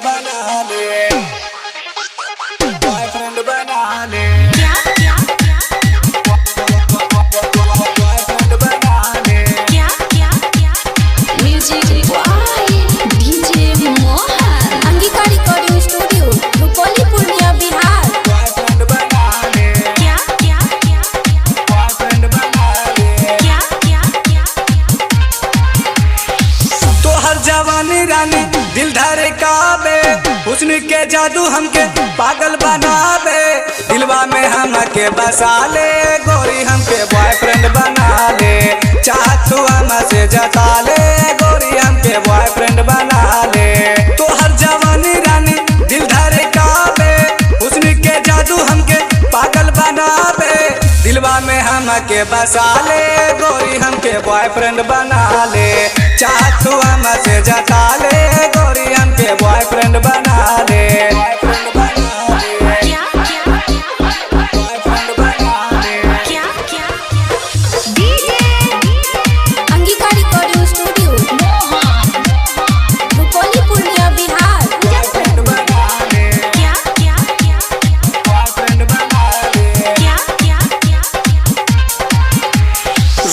बना ले, बॉयफ्रेंड बना ले, बॉयफ्रेंड बना ले। Music by DJ Mohan. Angika recording studio, Rupauli, Purnia, Bihar. Boyfriend बना ले, बॉयफ्रेंड बना ले। तोहर जवानी रानी दिल धरे काबे, हुस्न के जादू हमके पागल बनावे। दिलवा में हमके बसा ले, गोरी हमके बॉयफ्रेंड बना ले। चाहत तू हमसे जता ले, गोरी हमके बॉयफ्रेंड बना ले। तोहर जवानी रानी दिल धरे काबे, हुस्न के जादू हमके पागल बनावे। दिलवा में हमके बसा ले, गोरी हमके बॉयफ्रेंड बना ले। चाहत तू हमसे जता ले, गोरी हमके बॉयफ्रेंड बना ले। Angika recording studio, Rupauli, Purnia, Bihar.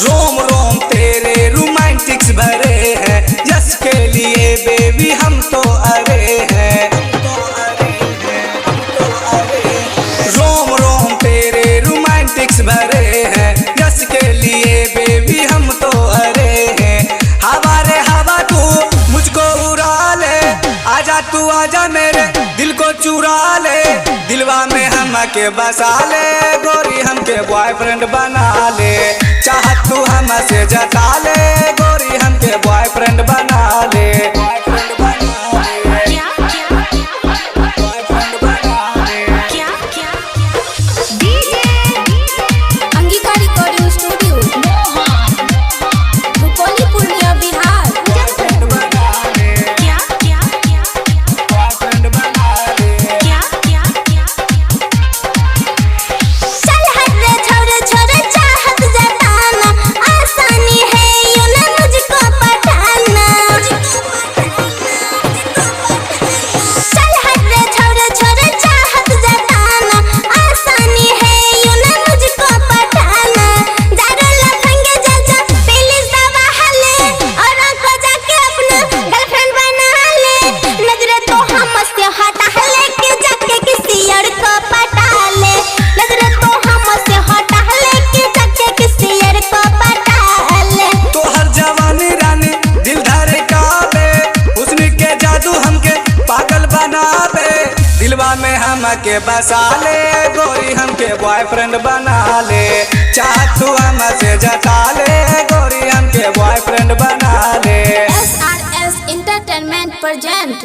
रोम रोम तेरे रोमांटिक्स भरे हैं, यस के लिए बेबी हम तो अरे हैं। रोम रोम तेरे रोमांटिक्स भरे हैं, यस के लिए बेबी हम तो अरे हैं। हवा रे हवा तू मुझको उड़ा ले, आजा तू आजा मेरे दिल को चुरा ले। दिलवा में हमके बसा ले, गोरी हमके बॉयफ्रेंड बना ले। चाहत तू हमसे जता ले, गोरी हमके बॉयफ्रेंड बना ले। बॉयफ्रेंड बना ले, बॉयफ्रेंड बना ले। Angika recording studio, Rupauli, Purnia, Bihar. Boyfriend बना ले, बॉयफ्रेंड बना ले। चल हट रे छोरे छोरे, चाहत जताना आसानी है यूं ना मुझको पटाना। चल हट रे छोरे छोरे, चाहत जताना आसानी है यूं ना मुझको पटाना। दारू लफंगे जजा प्लीज दबा ले, और आंखों जाके अपना गर्लफ्रेंड बना ले। नजरें तो हमसे हटा ले के जाके किसी और को पटा ले। नजरें तो हमसे हटा ले के जाके किसी और को पटा ले। तोहर जवानी रानी दिल धरे काबे, हुस्न के जादू हमके पागल बनावे। दिलवा में हमके बसा ले, गोरी हमके बॉयफ्रेंड बना ले। चाहत तू हमसे जता ले, गोरी हमके बॉयफ्रेंड बना ले। SRS Entertainment present